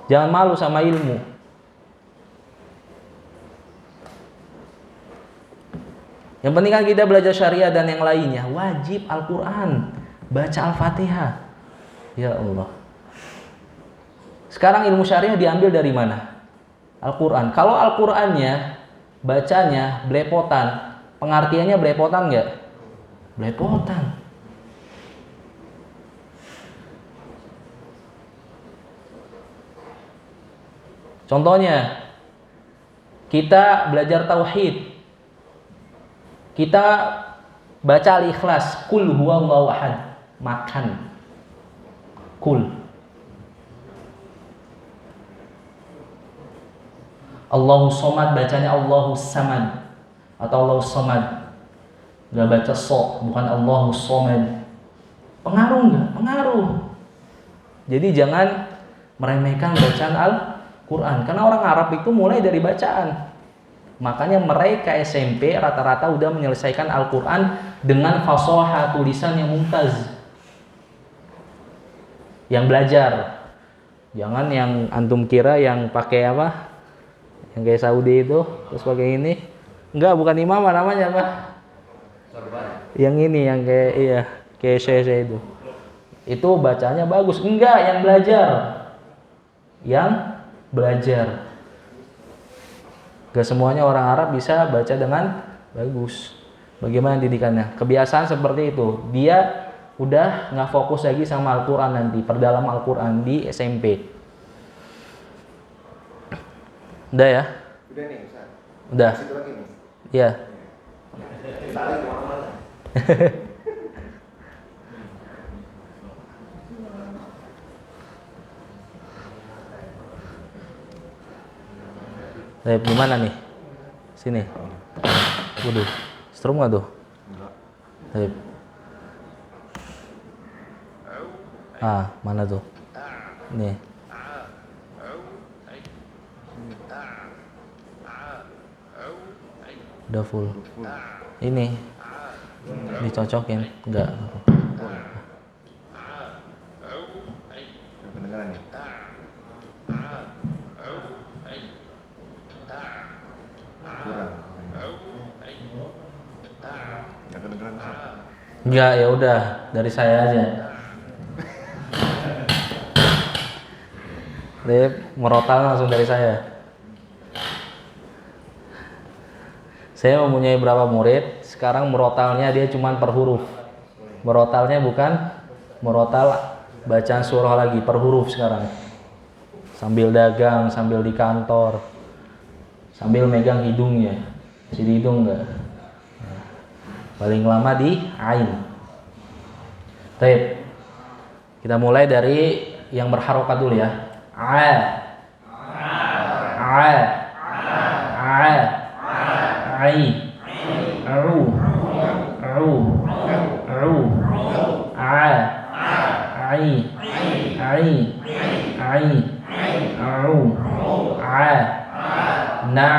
Jangan malu sama ilmu. Yang penting kan kita belajar syariah dan yang lainnya. Wajib Al-Quran. Baca Al-Fatihah. Ya Allah. Sekarang ilmu syariah diambil dari mana? Al-Quran. Kalau Al-Qurannya, bacanya belepotan. Pengertiannya belepotan nggak? Belepotan. Contohnya, kita belajar tauhid. Kita baca Al-Ikhlas, Qul huwallahu ahad, makan. Qul. Allahu somad, bacanya Allahu samad atau Allahu somad. Enggak baca so, bukan Allahu somad. Pengaruh enggak? Pengaruh. Jadi jangan meremehkan bacaan Al-Quran, karena orang Arab itu mulai dari bacaan. Makanya mereka SMP rata-rata udah menyelesaikan Al-Quran dengan fasahah tulisan yang mumtaz. Yang belajar. Jangan yang antum kira yang pakai apa? Yang kayak Saudi itu, terus pakai ini. Enggak, bukan imamah namanya apa? Yang ini, yang kayak iya, kayak saya itu. Itu bacanya bagus. Enggak, yang belajar. Yang belajar. Gak semuanya orang Arab bisa baca dengan bagus. Bagaimana didikannya? Kebiasaan seperti itu. Dia udah nggak fokus lagi sama Al-Quran nanti. Perdalam Al-Quran di SMP. Udah ya? Udah nih, Ustaz. Udah. Situ lagi nih. Iya. Saling kemana-mana. Gimana nih? Sini. Waduh, strum nggak tuh? Enggak. Mana tuh? Nih. Udah full. Ini dicocokin, enggak? Kedengaran nih. Kurang. Enggak kedengaran. Enggak, ya udah dari saya aja. Merotal langsung dari saya. Saya mempunyai berapa murid, sekarang merotalnya dia cuma per huruf. Merotalnya bukan merotal bacaan surah lagi, per huruf sekarang. Sambil dagang, sambil di kantor, sambil megang hidungnya. Masih di hidung enggak? Paling lama di ain. Baik. Kita mulai dari yang berharokat dulu ya. A. Ai. Au. Ai. Au. Na.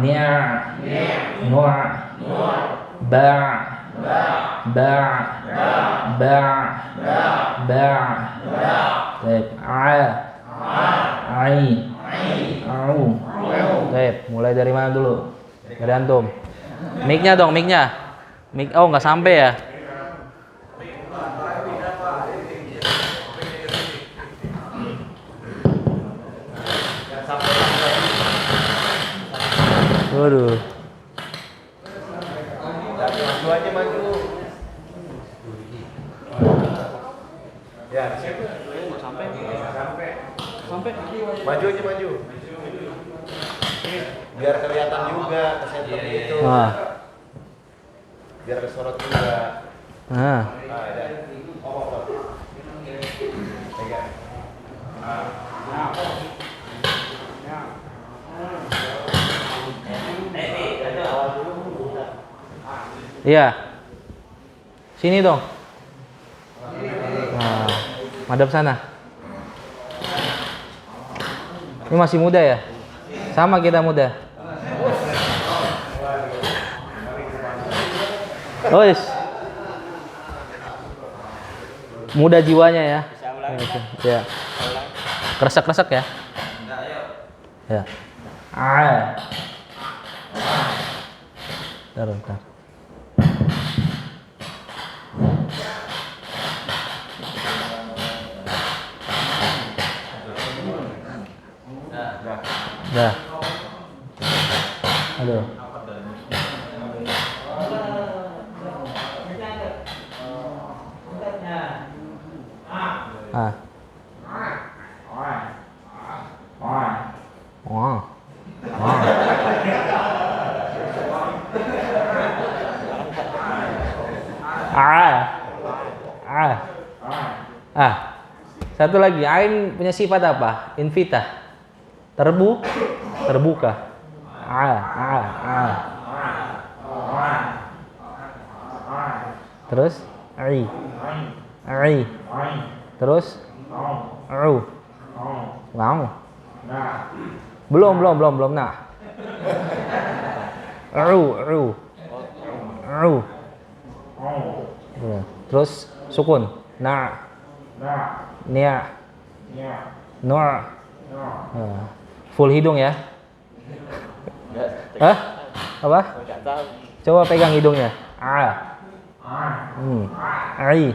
Nia. Nu'a. Ba. Baik. Ai. Au. Baik, mulai dari mana dulu? Dari antum. Mic-nya dong, mic-nya. Mic, oh nggak sampai ya? Waduh. Maju aja maju. Ya, siapa? Sampai. Maju aja maju. Biar kelihatan juga kesenter itu. Biar kesorot juga. Nah. Ada. Pegang. Iya. Sini dong. Nah, madep sana. Ini masih muda ya? Sama kita muda. Muda jiwanya ya. Ya. Kresek-kresek ya. Ya. Bentar. Dah. Aduh. Ah. Wah. Satu lagi, ain punya sifat apa? Invitah. Terbuka. Terus ai. Terus ngau. Belum nah. Terus sukun. Nia. Full hidung ya. Hah? Apa? Coba pegang hidungnya. Ai.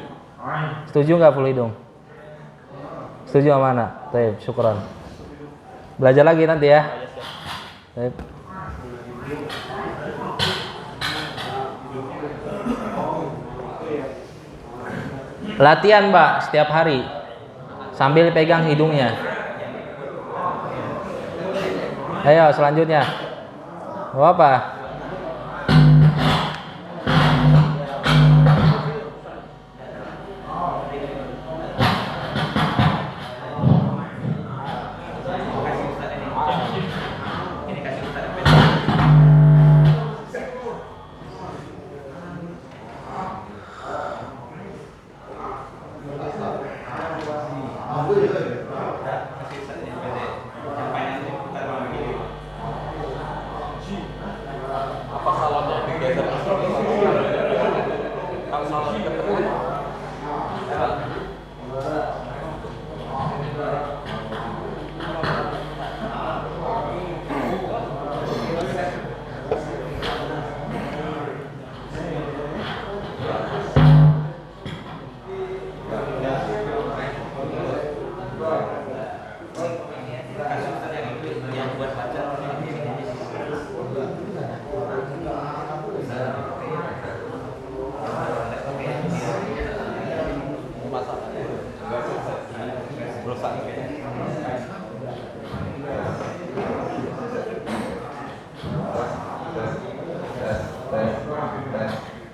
Setuju nggak full hidung? Setuju sama anak? Baik, syukran. Belajar lagi nanti ya. Baik. Latihan, Mbak, setiap hari. Sambil pegang hidungnya. Ayo, selanjutnya. Apa?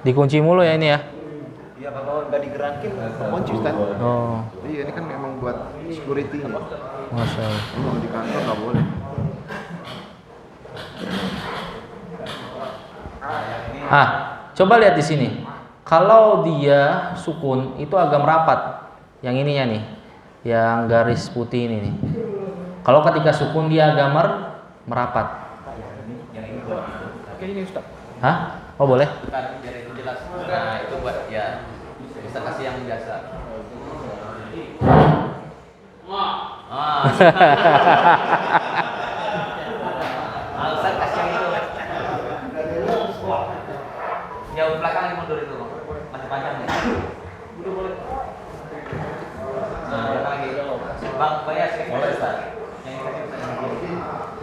Dikunci mulu ya ini ya? Iya, kalau nggak digerakin, kunci Ustaz. Oh. Iya, ini kan memang buat security. Masya Allah. Kalau di kantor nggak boleh. Coba lihat di sini. Kalau dia sukun itu agak merapat. Yang ininya nih, yang garis putih ini nih. Kalau ketika sukun dia agak merapat. Oke, ini Ustaz. Hah? Oh boleh? Bukan, biar itu jelas. Nah itu buat ya bisa kasih yang biasa. Alasan kasih yang itu. Jauh belakang yang mundur itu, masih panjang nih. Nah, belakang lagi. Bang, bayar sedikit Ustaz. Yang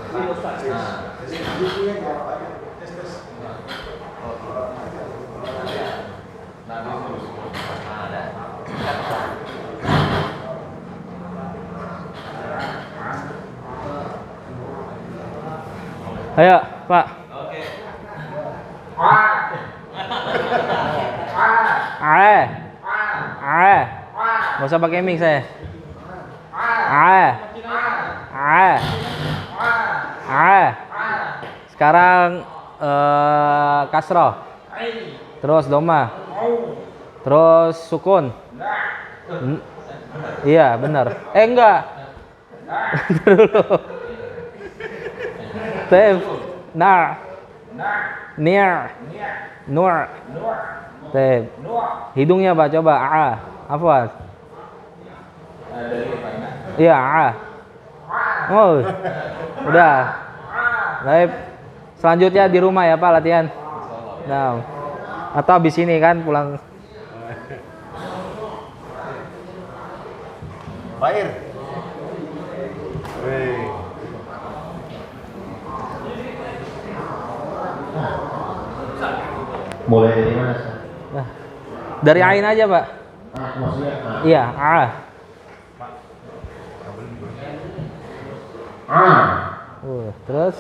dikasih Ustaz. Ayo, Pak. Oke. Nggak usah pakai mic saya. Sekarang kasroh. Terus doma. Terus sukun. Iya, benar. Enggak. Dulu. Tef. Niar. Nur. Tef. Hidungnya Pak, coba. Apa? Iya, oh, udah. Baik. Selanjutnya di rumah ya Pak latihan. Nah, atau habis ini kan pulang. Bair. Mulai dari mana? Nah, dari ain aja Pak. Maksudnya Iya, terus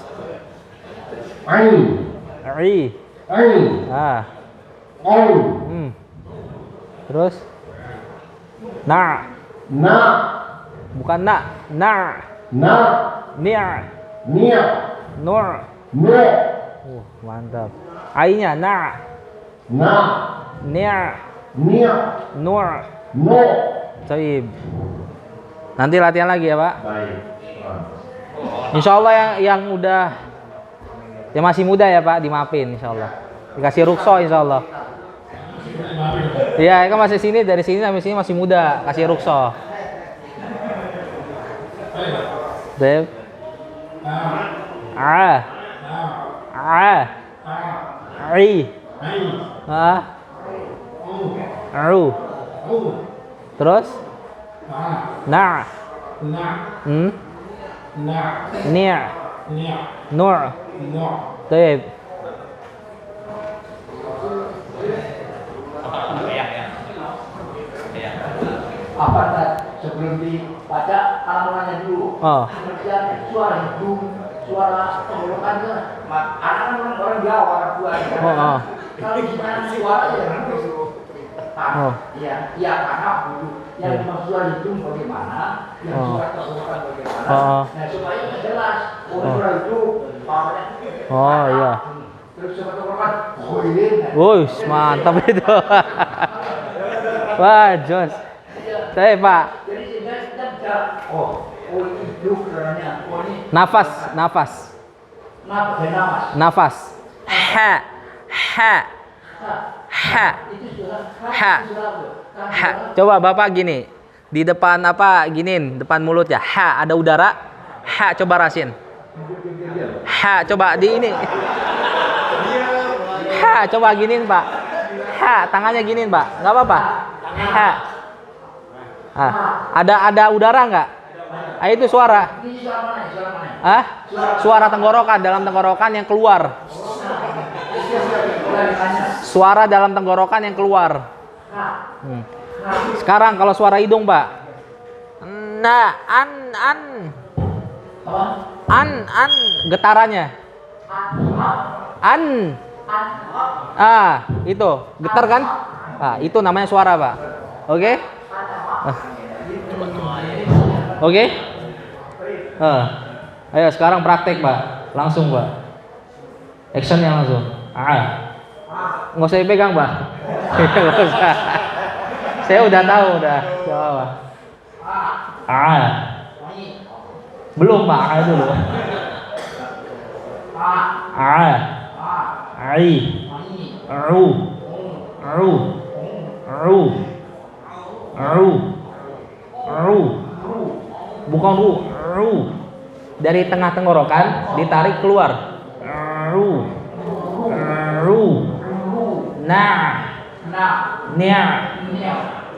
ain, i, ain, ain, terus na, na, bukan na, na, nia, nia, nur. ne, Mantap. Ainya na, na, nia, nia, nur. no. Baik. Nanti latihan lagi ya Pak. Baik. Insya Allah yang udah yang masih muda ya Pak dimaafin Insya Allah. Dikasih rukso Insya Allah. Iya kan masih sini dari sini sampai sini masih muda kasih rukso. Deb. I. Terus na, nia, nur. Baik. Apa Ustaz? Sebelum dibaca halamannya dulu. Oh. Kemudian suara hidung, suara tenggorokan itu anak orang Jawa, orang tua. Oh. Kalau gimana suaranya Oh. Iya, iya karena dulu yang suara hidung bagaimana, yang suara tenggorokan bagaimana. Oh. Nah supaya jelas, suara hidung, Oh iya. terus suara tenggorokan, ini. Wuih, mantap itu. Wah, jos. Saya Pak. Jadi sehingga kita bisa, hidung suaranya, ini. Nafas. Nafas. Nafas. Ha. Coba Bapak gini. Di depan apa giniin, depan mulut ya. Ha, ada udara. Ha, coba rasin. Ha, coba di ini. Ha, coba giniin, Pak. Ha, tangannya giniin, Pak. Enggak apa-apa. Ha. Ada udara nggak? Itu suara. Suara tenggorokan, dalam tenggorokan yang keluar. Suara dalam tenggorokan yang keluar. Sekarang kalau suara hidung, Pak. An getarannya. Itu getar kan? Itu namanya suara, Pak. Oke? Oke? Ayo sekarang praktek, Pak. Langsung, Pak. Actionnya langsung. Nggak usah dipegang, Pak. Nggak usah. Saya udah tahu, udah. Coba. Belum, Pak. Dulu. Bukan dari tengah tenggorokan ditarik keluar. Nia,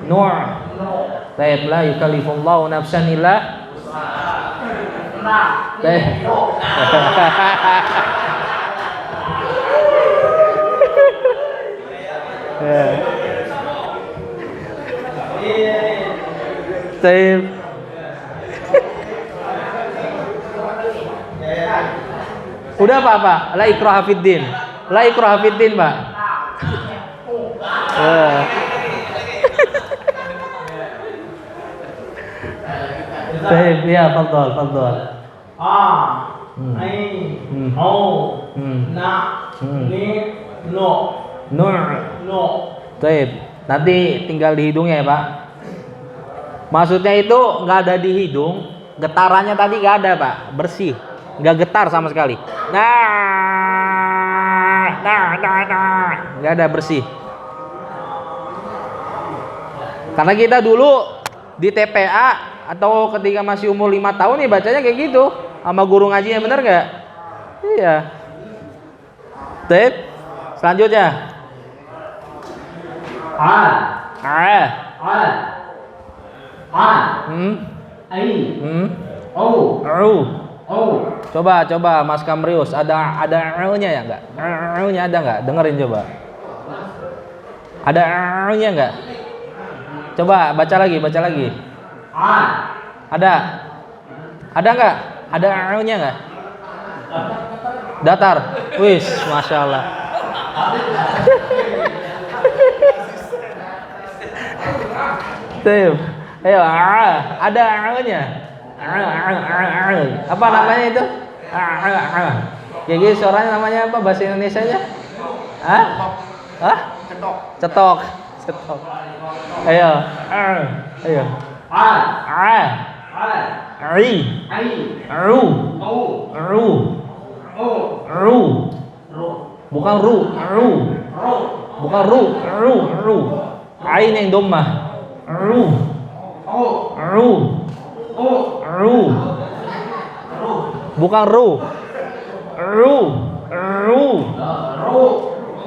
nur. Baik, la yukallifullahu nafsan illa. Baik. Baik. Udah Pak. La ikraha fiddin. La ikraha fiddin, Pak. Baik, ya, fadhal. Nur. Baik. Nanti tinggal di hidungnya ya, Pak. Maksudnya itu nggak ada di hidung, getarannya tadi nggak ada, Pak. Bersih, nggak getar sama sekali. Nggak ada, bersih. Karena kita dulu di TPA atau ketika masih umur 5 tahun ya bacanya kayak gitu sama guru ngajinya, bener nggak? Iya. Baik. Selanjutnya. A. A. A. A. I. O. Ru. O. Coba Mas Kamrius, ada L-nya ya enggak? L-nya ada enggak? Dengerin coba. Ada L-nya enggak? Coba baca lagi. A. Ada enggak? Ada L-nya enggak? Datar. Wis, Masya Allah. Tuh. Ayo, ada L-nya. Apa namanya itu? Kayak gitu suaranya namanya apa bahasa Indonesianya? Cetok. Ayo. Ayo. Ri. Ru. Bukan ru. Bukan ru. Ain yang dhammah. Ru. Bukan ru.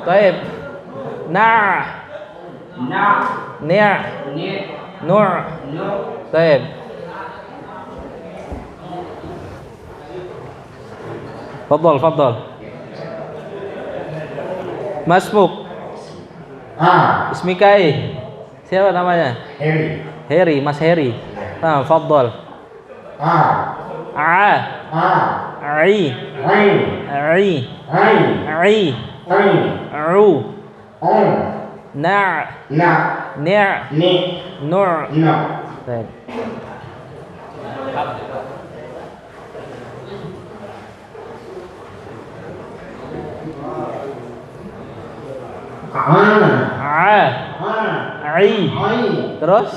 Taib. Nur. Taib. Fadal. Masmuk. Ismikai. Siapa namanya? Heri, Mas Heri. Fadal. Ai. Ru. Nur. Baik. Ai. Terus?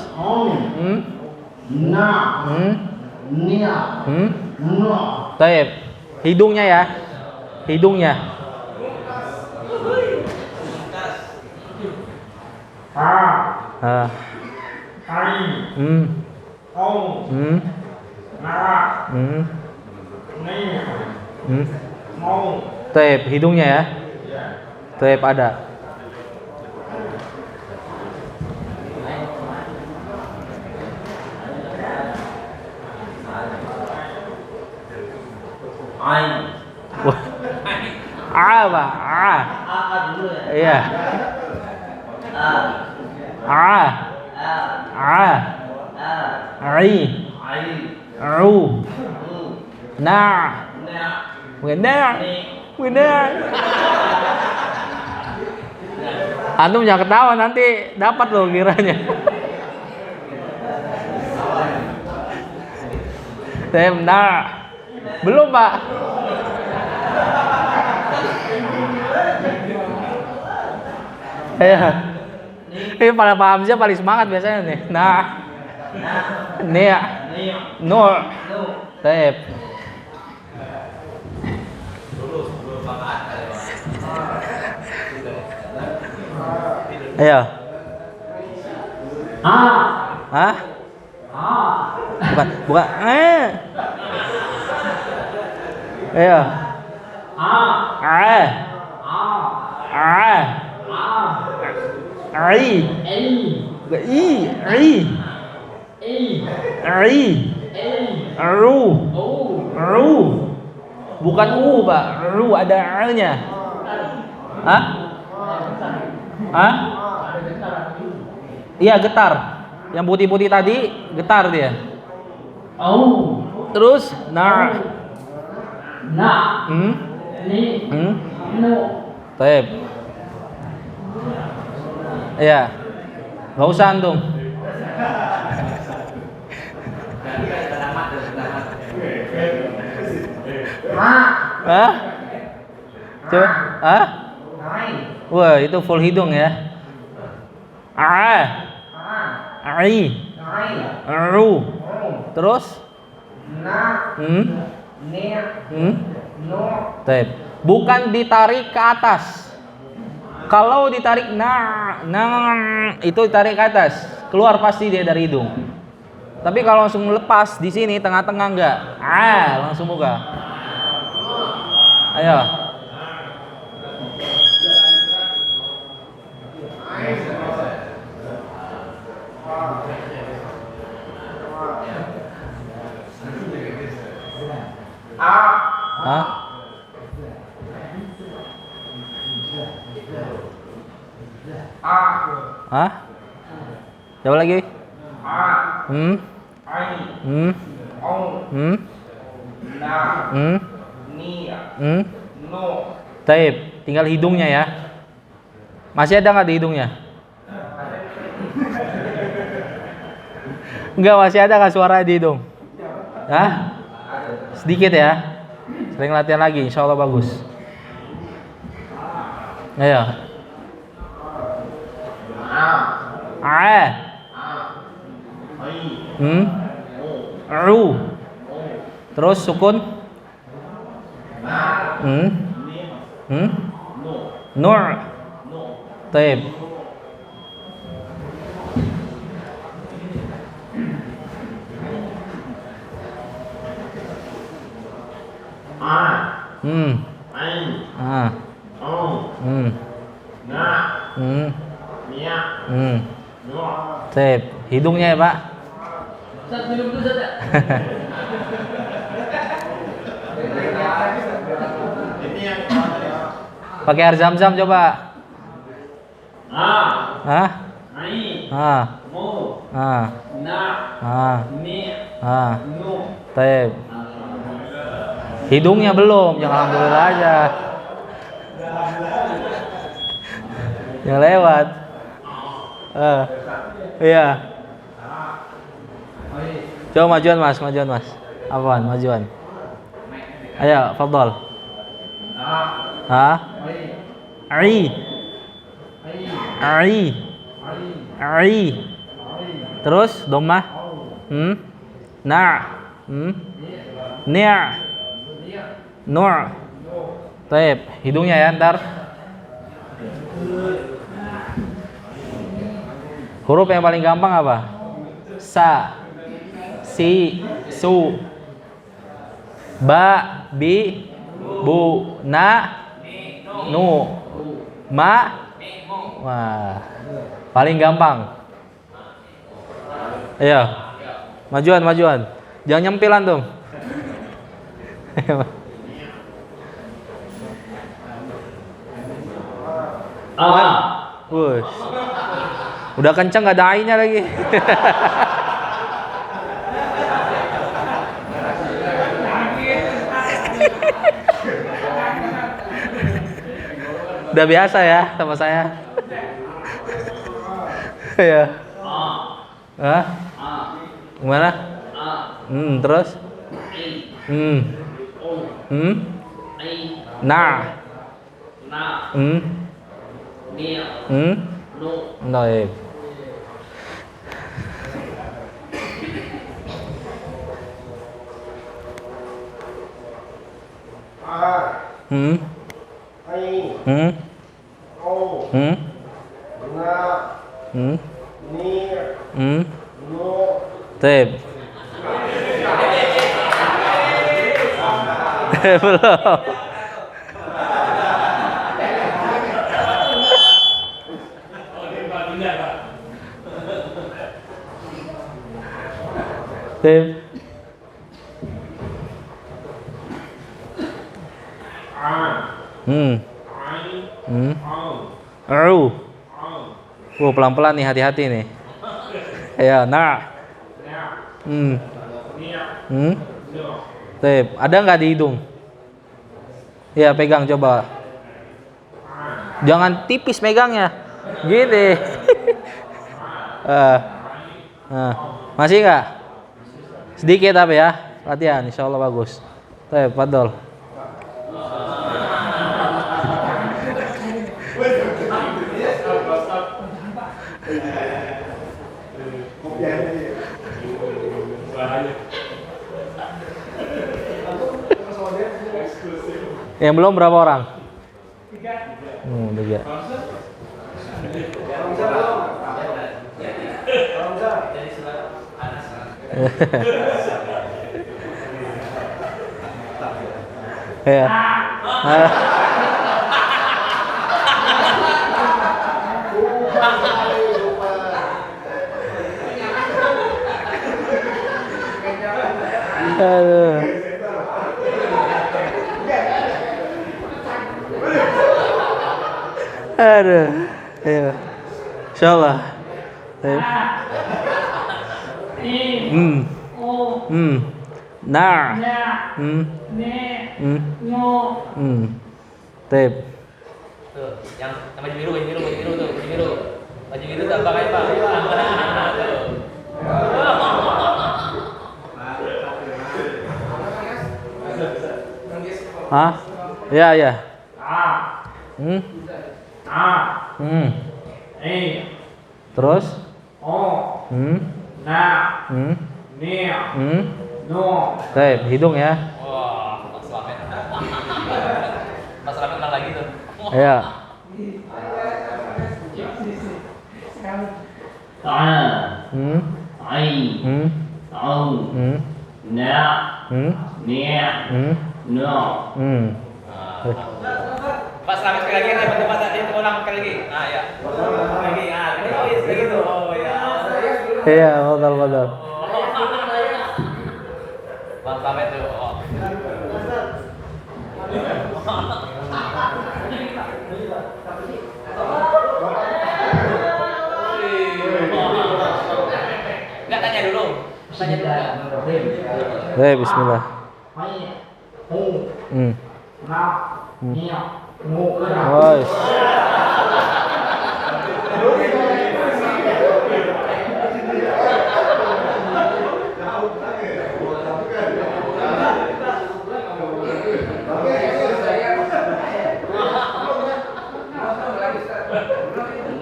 Taib. Hidungnya ya. Taib, hidungnya ya. Taib ada. Apa? dulu ya. Iya. Ai. Ru. Benar. Antum jangan ketawa, nanti dapat loh kiranya. Benar. Belum, Pak. Ya. Ini pada paham sih paling semangat biasanya nih. Nur. Taib. Ayo. Hah? Bukan. Ayo. Ru. Bukan Pak. Ru ada R-nya. Hah? Iya, getar. Yang putih-putih tadi getar dia. Terus Taib. Iya. Enggak usah antum. Hah? Coba. Hah? Wah, itu full hidung ya. Ru. Terus? Taib. Bukan ditarik ke atas. Kalau ditarik itu ditarik ke atas, keluar pasti dia dari hidung. Tapi kalau langsung lepas di sini tengah-tengah enggak. Langsung buka. Ayo. Hah? Hah? Coba lagi. Taib, tinggal hidungnya ya. Masih ada nggak di hidungnya? Enggak, masih ada nggak suara di hidung? Hah? Sedikit ya. Sering latihan lagi, insya Allah bagus. Ayo. Terus sukun. Nur. Taib. Taib. Hidungnya ya, Pak. Pakai air zam-zam coba. Taib. Hidungnya belum, jangan alhamdulillah aja. Yang lewat. Iya. Coba majuan mas. Apaan majuan? Ayo, fadhal. Ai. Terus dhammah. Ni'. Nur. Taib, hidungnya ya ntar. Huruf yang paling gampang apa? Sa, si, su, ba, bi, bu, na, nu, ma. Wah, paling gampang. Ayo, majuan. Jangan nyempilan tuh. Wush. Udah kenceng gak ada ainya lagi. Udah biasa ya sama saya. Ya. Hah? Gimana? Terus? Nah. Baik. Tep. Belum. Tep. Pelan-pelan nih, hati-hati nih. Ya, Tep. Ada nggak di hidung? Ya, pegang coba. Jangan tipis megangnya. Gini. Masih nggak? Sedikit tapi ya. Latihan, insya Allah bagus. Tep, fadol. Yang belum berapa orang? 3. Ya. Aduh. Aduh. Ayo. Insyaallah. Ayo. Nah. Tep. Tuh, yang baju biru tuh, baju biru. Baju biru tak pakai Pak. Tuh. Hah? Ya, ya. A. A. Terus? O. Na. Ni. No. Tep, hidung ya. Wah, Mas Slamet. Mas Slamet menang lagi tuh. Ya. Ta. Ai. Au. Na. Ni. No. Pak Slamet sekali lagi, bantu Pak tadi ulang sekali lagi. Nah, ya. Lagi, begitu. Oh ya. Iya, betul. Pak Slamet tuh. Oh. Enggak tanya dulu. Tanya dulu. Bismillah. Na. Ni. No. Guys.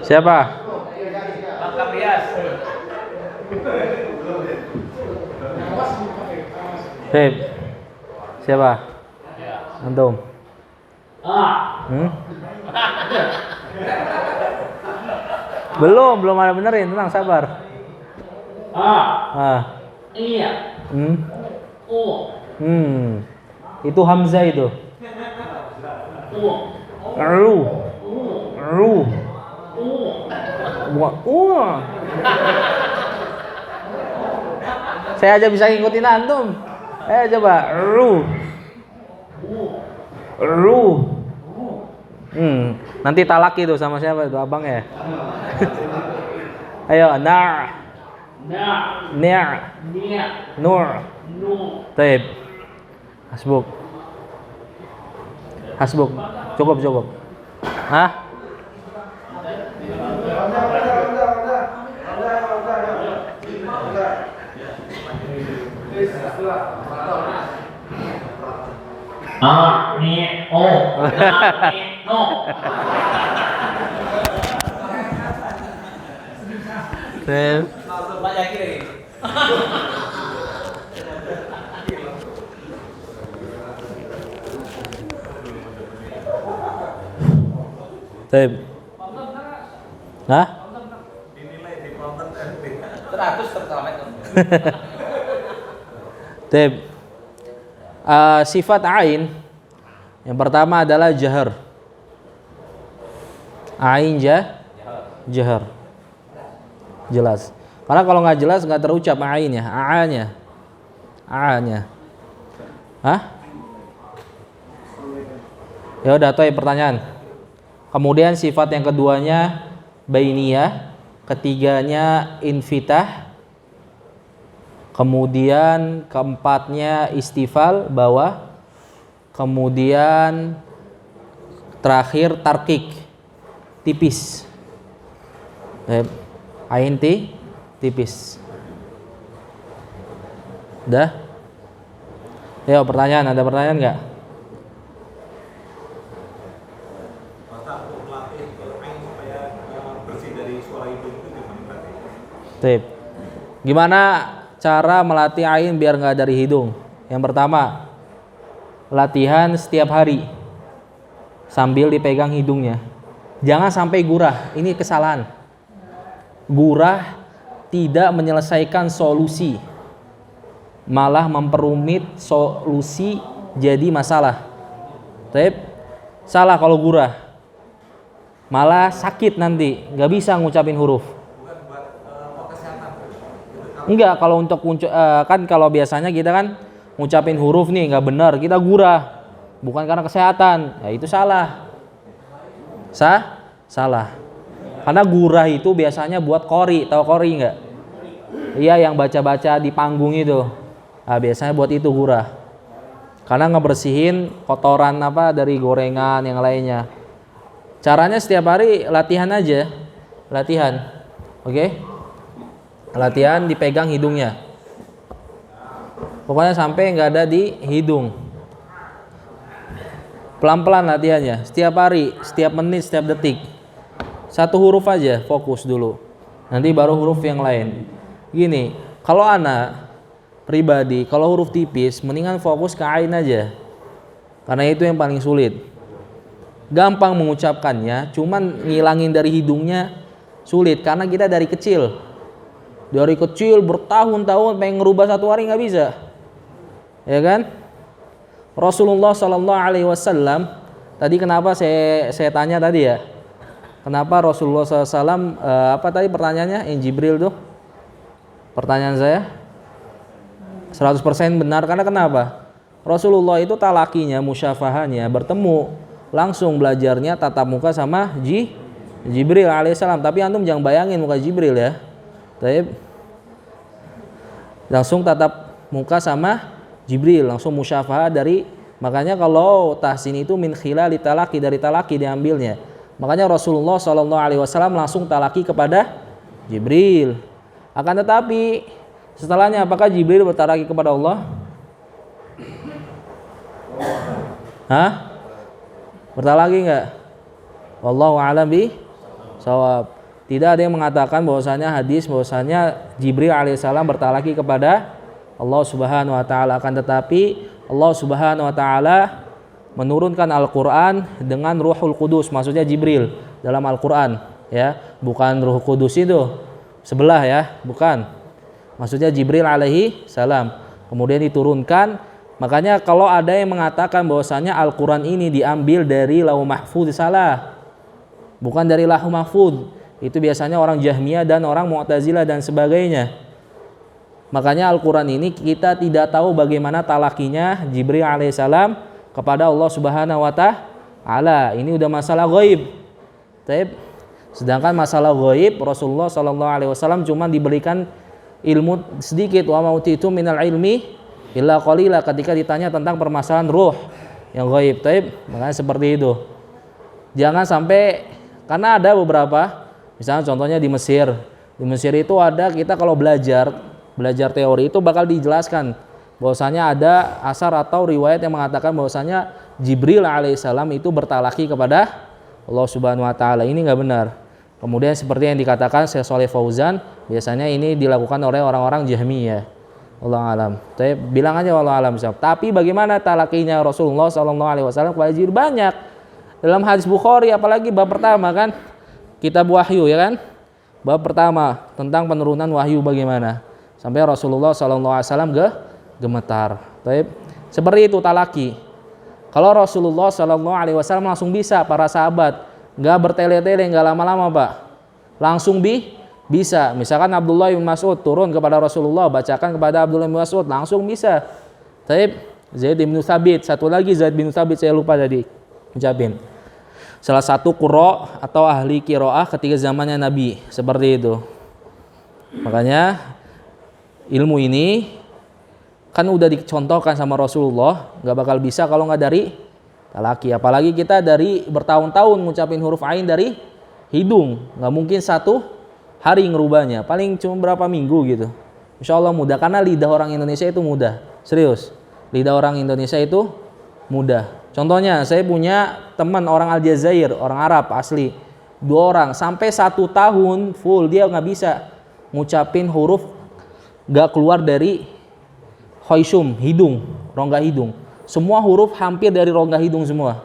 Siapa? Bang Kaprias. Tep. Siapa? Antum. A. Belum ada benerin, tenang, sabar. A. I. O. Itu Hamzah itu. O. Ru. Bukan. Saya aja bisa ngikutin antum. Coba. Ru. Nanti talak itu sama siapa itu abang ya? Ayo, na. Nur. Taib. Hasbuk. Cukup. Hah? A. Ni. O. Na. Ni. No. Taib. Pak lagi. Taib. Hah? 100 Slamet tuh. Taib. Sifat ain yang pertama adalah jahar. Ain jahar. Jelas. Karena kalau nggak jelas nggak terucap ainnya, a-nya. Hah? Ya udah, toh pertanyaan. Kemudian sifat yang keduanya bainiyah, ketiganya infitah, kemudian keempatnya istifal bawah, kemudian terakhir tarkik tipis. Ain tipis. Udah? Ayo pertanyaan, ada pertanyaan nggak? Tip. Gimana cara melatih ain biar nggak dari hidung? Yang pertama, latihan setiap hari sambil dipegang hidungnya. Jangan sampai gurah. Ini kesalahan. Gurah tidak menyelesaikan solusi malah memperumit solusi jadi masalah. Taib, salah kalau gurah, malah sakit nanti, nggak bisa ngucapin huruf. Enggak, kalau untuk kan kalau biasanya kita kan ngucapin huruf nih nggak benar, kita gurah, bukan karena kesehatan, ya itu salah. Salah. Karena gurah itu biasanya buat qori, tahu qori nggak? Iya, yang baca-baca di panggung itu. Nah, biasanya buat itu gurah. Karena ngebersihin kotoran apa dari gorengan yang lainnya. Caranya setiap hari latihan aja, latihan, oke? Latihan dipegang hidungnya. Pokoknya sampai nggak ada di hidung. Pelan-pelan latihannya, setiap hari, setiap menit, setiap detik. Satu huruf aja, fokus dulu. Nanti baru huruf yang lain. Gini, kalau anak pribadi, kalau huruf tipis, mendingan fokus ke ain aja. Karena itu yang paling sulit. Gampang mengucapkannya, cuman ngilangin dari hidungnya sulit. Karena kita dari kecil. Dari kecil bertahun-tahun pengen ngerubah satu hari nggak bisa. Ya kan? Rasulullah Shallallahu Alaihi Wasallam tadi kenapa saya tanya tadi ya? Kenapa Rasulullah SAW apa tadi pertanyaannya? Jibril tuh pertanyaan saya 100% benar karena kenapa? Rasulullah itu talakinya, musyafahanya bertemu langsung belajarnya tatap muka sama Jibril alaihissalam. Tapi antum jangan bayangin muka Jibril ya. Taib. Langsung tatap muka sama Jibril, langsung musyafahah dari, makanya kalau tahsin itu min khilali talaki, dari talaki diambilnya. Makanya Rasulullah SAW langsung talaki kepada Jibril. Akan tetapi setelahnya apakah Jibril bertalaki kepada Allah? Hah? Bertalaki enggak? Wallahu a'lam bishawab. Tidak ada yang mengatakan bahwasanya hadis bahwasanya Jibril alaihissalam bertalaki kepada Allah Subhanahu wa taala. Akan tetapi Allah Subhanahu wa taala menurunkan Al-Qur'an dengan Ruhul Qudus, maksudnya Jibril dalam Al-Qur'an ya, bukan Ruh Qudus itu sebelah ya, bukan. Maksudnya Jibril alaihi salam kemudian diturunkan. Makanya kalau ada yang mengatakan bahwasanya Al-Qur'an ini diambil dari Lauh Mahfuz, salah. Bukan dari Lauh Mahfuz. Itu biasanya orang Jahmiyah dan orang Mu'tazilah dan sebagainya. Makanya Al-Qur'an ini kita tidak tahu bagaimana talakinya Jibril alaihissalam kepada Allah Subhanahu wa taala. Ini udah masalah ghaib. Sedangkan masalah ghaib Rasulullah sallallahu alaihi wasallam cuma diberikan ilmu sedikit, wa mautitu minal ilmi illa qalila, ketika ditanya tentang permasalahan ruh yang ghaib. Makanya seperti itu. Jangan sampai, karena ada beberapa, misalnya contohnya di Mesir. Di Mesir itu ada, kita kalau belajar teori itu bakal dijelaskan bahwasanya ada asar atau riwayat yang mengatakan bahwasanya Jibril alaihissalam itu bertalaki kepada Allah Subhanahu wa taala. Ini enggak benar. Kemudian seperti yang dikatakan Syekh Shalih Fauzan, biasanya ini dilakukan oleh orang-orang Jahmiyah. Allah alam. Tapi bilang aja wallahu alam. Tapi bagaimana talakinya Rasulullah sallallahu alaihi wasallam kepada Jibril? Banyak. Dalam hadis Bukhari apalagi bab pertama kan, kitab wahyu ya kan? Bab pertama tentang penurunan wahyu bagaimana? Sampai Rasulullah sallallahu alaihi wasallam gemetar. Seperti itu talaki. Kalau Rasulullah Shallallahu Alaihi Wasallam langsung bisa, para sahabat nggak bertele-tele, nggak lama-lama pak, langsung bisa. Misalkan Abdullah bin Mas'ud turun kepada Rasulullah, bacakan kepada Abdullah bin Mas'ud, langsung bisa. Zaid bin Tsabit, satu lagi Zaid bin Tsabit saya lupa tadi ucapin. Salah satu qurra atau ahli qiraah ketika zamannya Nabi, seperti itu. Makanya ilmu ini kan udah dicontohkan sama Rasulullah, nggak bakal bisa kalau nggak dari talaki. Apalagi kita dari bertahun-tahun ngucapin huruf ain dari hidung, nggak mungkin satu hari ngerubahnya, paling cuma berapa minggu gitu. Insya Allah mudah, karena lidah orang Indonesia itu mudah, serius. Lidah orang Indonesia itu mudah. Contohnya saya punya teman orang Aljazair, orang Arab asli, 2 orang sampai 1 tahun full dia nggak bisa ngucapin huruf nggak keluar dari Khoisum, hidung, rongga hidung. Semua huruf hampir dari rongga hidung semua.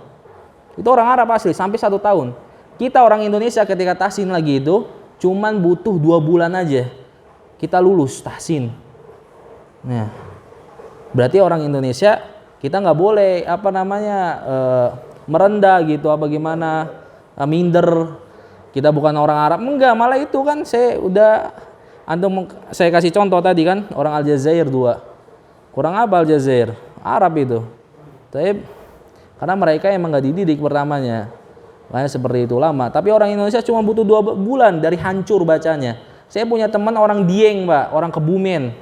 Itu orang Arab asli, sampai 1 tahun. Kita orang Indonesia ketika tahsin lagi itu, cuman butuh 2 bulan aja. Kita lulus tahsin. Nah, Berarti orang Indonesia kita nggak boleh merendah gitu apa gimana, minder. Kita bukan orang Arab, enggak, malah itu kan saya kasih contoh tadi kan, orang Aljazair 2. Kurang apa Aljazair? Arab itu. Tapi karena mereka emang nggak dididik pertamanya. Makanya seperti itu lama. Tapi orang Indonesia cuma butuh 2 bulan dari hancur bacanya. Saya punya teman orang Dieng, Pak, orang Kebumen.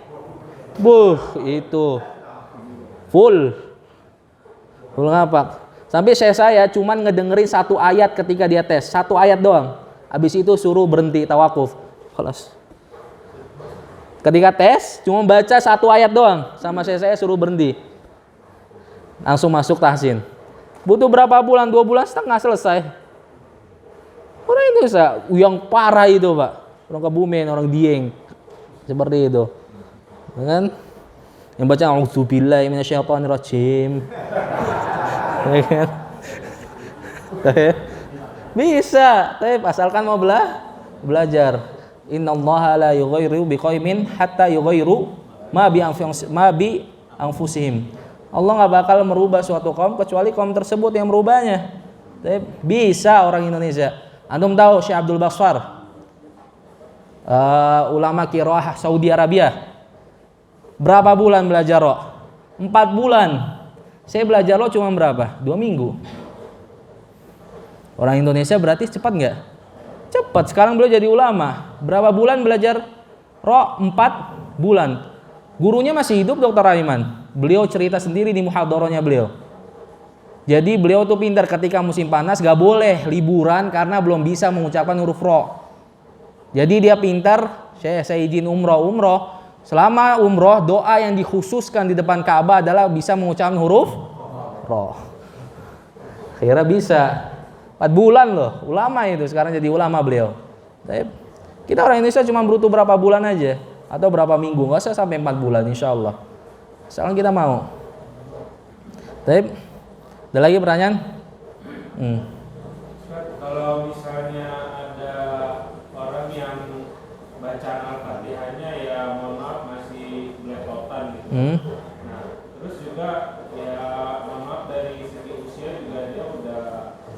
Itu full ngapak. Sampai saya cuman ngedengerin 1 ayat ketika dia tes, 1 ayat doang. Habis itu suruh berhenti tawakuf. Kelas. Ketika tes cuma baca 1 ayat doang, sama saya suruh berhenti. Langsung masuk tahsin. Butuh berapa bulan? 2 bulan setengah selesai. Orang Indonesia yang parah itu, Pak. Orang Kebumen, orang Dieng. Seperti itu. Kan? Yang baca auzubillahi minasyaitonirrajim. Ya kan? Bisa, tapi asalkan mau belajar. Innallaha la yughayyiru biqaumin hatta yughayyiru ma bi anfusihim. Allah nggak bakal merubah suatu kaum kecuali kaum tersebut yang merubahnya. Tapi bisa orang Indonesia. Antum tahu Syekh Abdul Basfar, ulama qiraah Saudi Arabia. Berapa bulan belajar roh? 4 bulan. Saya belajar roh cuma berapa? 2 minggu. Orang Indonesia berarti cepat nggak? Cepat. Sekarang beliau jadi ulama. Berapa bulan belajar roh? 4 bulan. Gurunya masih hidup, Dr. Aiman. Beliau cerita sendiri di muhadharahnya beliau. Jadi beliau tuh pintar, ketika musim panas gak boleh liburan karena belum bisa mengucapkan huruf ro. Jadi dia pintar, saya izin umroh. Selama umroh, doa yang dikhususkan di depan Ka'bah adalah bisa mengucapkan huruf ro. Akhirnya bisa. 4 bulan loh, ulama itu, sekarang jadi ulama beliau. Kita orang Indonesia cuma butuh berapa bulan aja, atau berapa minggu, nggak usah sampai 4 bulan insya Allah. Sekarang kita mau. Ada lagi pertanyaan? Kalau misalnya ada orang yang bacaan Al-Fatihahnya ya mohon maaf masih belepotan gitu. Nah, terus juga ya mohon maaf dari segi usia juga dia udah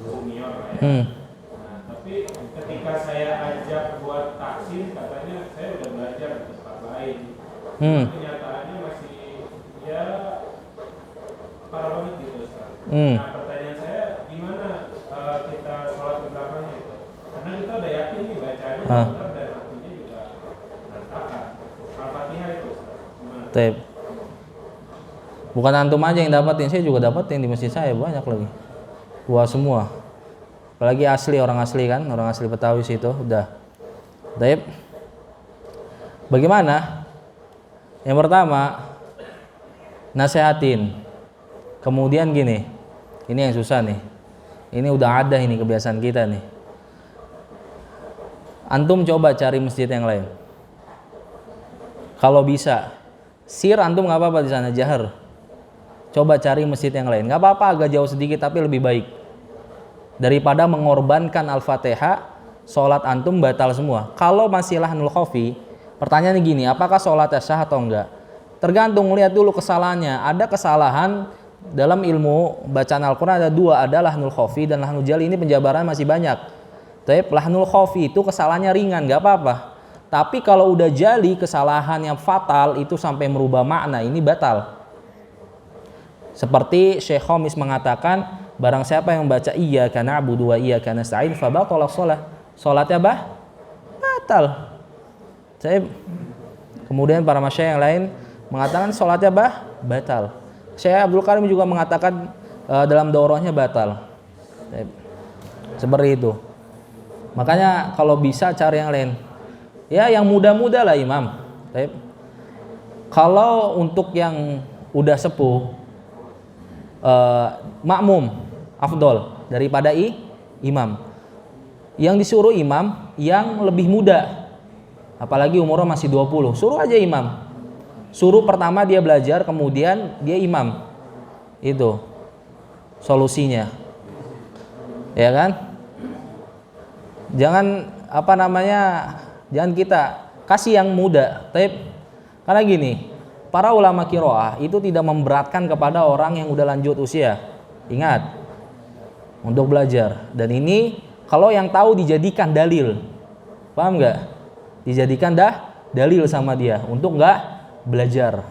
senior lah ya. Nah, tapi ketika saya ajak buat taksin katanya saya udah belajar di tempat lain. Kenyataannya masih ya parah banget gitu. Nah, pertanyaan saya gimana kita sholat di belakangnya itu? Karena kita udah yakin nih bacaannya benar dan artinya juga berantakan. Al-Fatihah itu gimana? Bukan antum aja yang dapatin, saya juga dapatin di masjid saya banyak lagi. Wah semua. Apalagi asli, orang asli kan, orang asli Betawi situ udah. Bagaimana? Yang pertama, nasehatin. Kemudian gini, ini yang susah nih. Ini udah ada ini kebiasaan kita nih. Antum coba cari masjid yang lain. Kalau bisa, antum nggak apa-apa di sana jahar. Coba cari masjid yang lain. Nggak apa-apa agak jauh sedikit tapi lebih baik. Daripada mengorbankan Al-Fatihah, sholat antum batal semua. Kalau masih lahnul khofi, pertanyaannya gini, apakah sholatnya sah atau enggak? Tergantung, lihat dulu kesalahannya. Ada kesalahan dalam ilmu bacaan Al-Quran ada 2, ada lahnul khofi dan lahnul jali. Ini penjabaran masih banyak. Tapi lahnul khofi itu kesalahannya ringan, nggak apa-apa. Tapi kalau udah jali kesalahan yang fatal itu sampai merubah makna, ini batal. Seperti Syekh Khomis mengatakan, barang siapa yang membaca iyyaka na'budu wa iyyaka nasta'in fa batala shalah. Salatnya batal. Kemudian para masyayikh yang lain mengatakan salatnya batal. Syekh Abdul Karim juga mengatakan dalam daurahnya batal. Seperti itu. Makanya kalau bisa cari yang lain. Ya yang muda-muda lah imam. Kalau untuk yang udah sepuh, makmum afdol daripada imam. Yang disuruh imam yang lebih muda. Apalagi umurnya masih 20. Suruh aja imam. Suruh pertama dia belajar, kemudian dia imam. Itu solusinya. Ya kan? Jangan jangan kita kasih yang muda. Karena gini, para ulama qiraah itu tidak memberatkan kepada orang yang udah lanjut usia. Ingat, untuk belajar. Dan ini kalau yang tahu dijadikan dalil. Paham nggak? Dijadikan dalil sama dia untuk nggak belajar.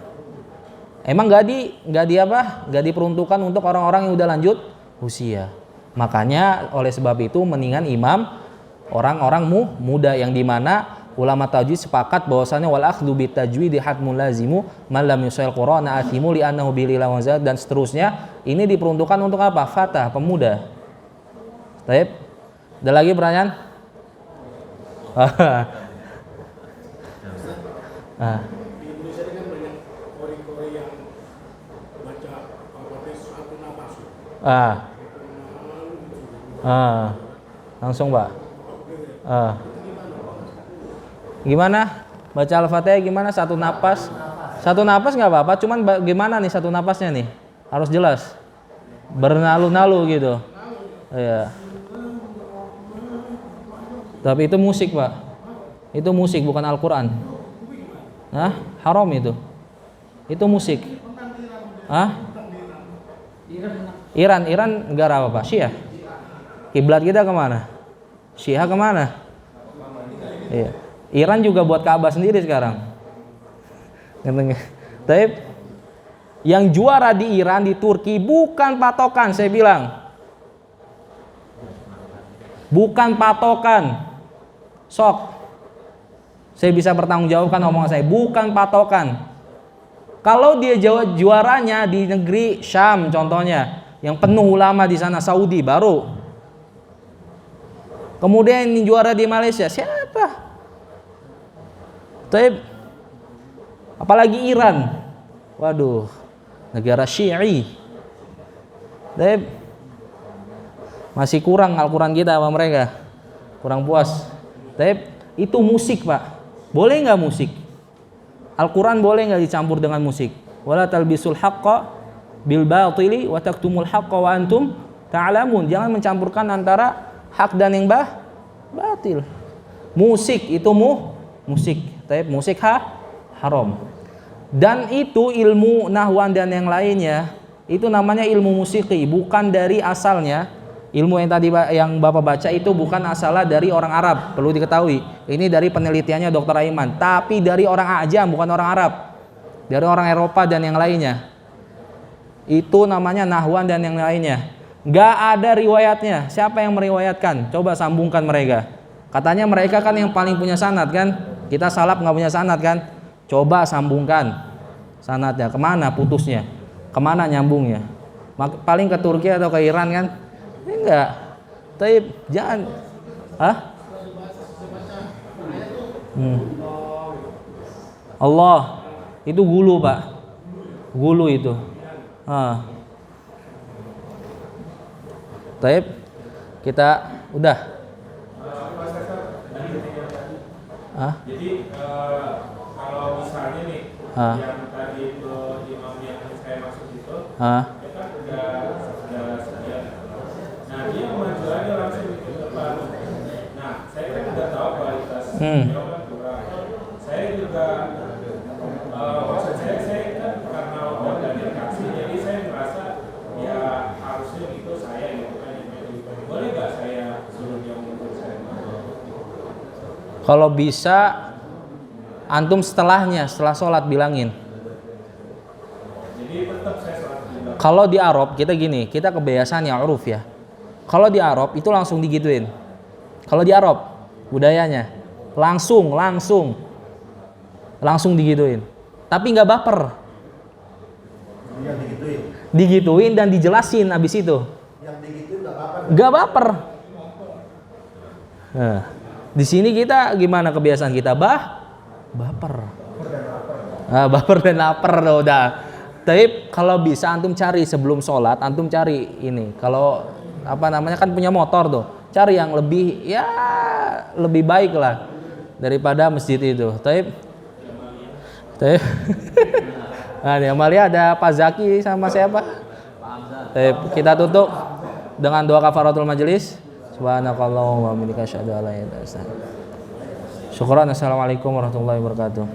Emang nggak diperuntukkan untuk orang-orang yang udah lanjut usia. Makanya oleh sebab itu mendingan imam orang-orang muda yang dimana ulama tajwid sepakat bahwasanya wal akhdhu bit tajwid hatmun lazimu man lam yusail qur'ana athimu li annahu bil ilawazat dan seterusnya. Ini diperuntukkan untuk apa? Fatah, pemuda. Baik. Ada lagi pertanyaan? Di Indonesia ini kan banyak kori-kori yang baca Al-Fatihah satu nafas. Langsung Pak. Gimana? Baca Al-Fatihah gimana? Satu napas? Satu napas nggak apa-apa, cuman gimana nih satu napasnya nih? Harus jelas. Bernalu-nalu gitu. Iya. Tapi itu musik Pak. Itu musik bukan Al-Quran. Hah? Haram itu. Itu musik. Hah? Iran negara apa Pak? Syiah. Kiblat kita kemana? Syiah kemana? Iya. Iran juga buat Ka'bah sendiri sekarang. Tapi yang juara di Iran, di Turki bukan patokan, saya bilang. Bukan patokan. Sok. Saya bisa bertanggungjawabkan omongan saya, bukan patokan. Kalau dia juaranya di negeri Syam contohnya, yang penuh ulama di sana, Saudi baru. Kemudian ini juara di Malaysia, siapa? Tapi apalagi Iran. Waduh, negara Syi'i. Tapi masih kurang Al-Quran kita sama mereka. Kurang puas. Tapi itu musik, Pak. Boleh nggak musik? Al-Quran boleh nggak dicampur dengan musik? Wala talbisul haqqa bil batili wa taktumul haqqa wa antum ta'lamun. Jangan mencampurkan antara hak dan yang batil. Musik itu musik. Tapi musik haram. Dan itu ilmu nahwan dan yang lainnya itu namanya ilmu musiki, bukan dari asalnya. Ilmu yang tadi yang Bapak baca itu bukan asalnya dari orang Arab, perlu diketahui. Ini dari penelitiannya Dr. Aiman, tapi dari orang Ajam, bukan orang Arab. Dari orang Eropa dan yang lainnya. Itu namanya nahwan dan yang lainnya. Gak ada riwayatnya. Siapa yang meriwayatkan? Coba sambungkan mereka. Katanya mereka kan yang paling punya sanad kan? Kita salaf gak punya sanad kan? Coba sambungkan sanadnya. Kemana putusnya? Kemana nyambungnya? Paling ke Turki atau ke Iran kan? Enggak. Tapi jangan. Allah itu gulu Pak. Gulu itu. Taib kita udah. Jadi kalau misalnya nih yang tadi itu imam yang saya maksud itu, dia kan udah sekian. Nah dia maju aja langsung ke depan. Nah saya kan udah tahu kualitas beliau kan kurang. Saya juga maksud saya kan karena udah dari reaksi, jadi saya merasa ya harusnya gitu saya gitu kan. Boleh nggak saya suruh dia mengukur saya? Kalau bisa antum setelah sholat bilangin. Jadi tetap saya sholat dulu. Kalau di Arab kita gini, kita kebiasaan ya uruf ya. Kalau di Arab itu langsung digituin. Kalau di Arab budayanya langsung digituin. Tapi nggak baper. Digituin dan dijelasin abis itu. Yang digituin Nggak baper. Nah, di sini kita gimana kebiasaan kita? Baper. Baper dan lapar udah. Tapi kalau bisa antum cari sebelum sholat, antum cari ini. Kalau kan punya motor tuh, cari yang lebih baik lah daripada masjid itu. Tapi nah di Amalia ada Pak Zaki sama siapa? Kita tutup dengan doa kafaratul majelis. Subhanakallahumma wa bihamdika asyhadu an la ilaha illa anta astaghfiruka wa atubu ilaik. Syukran. Assalamualaikum warahmatullahi wabarakatuh.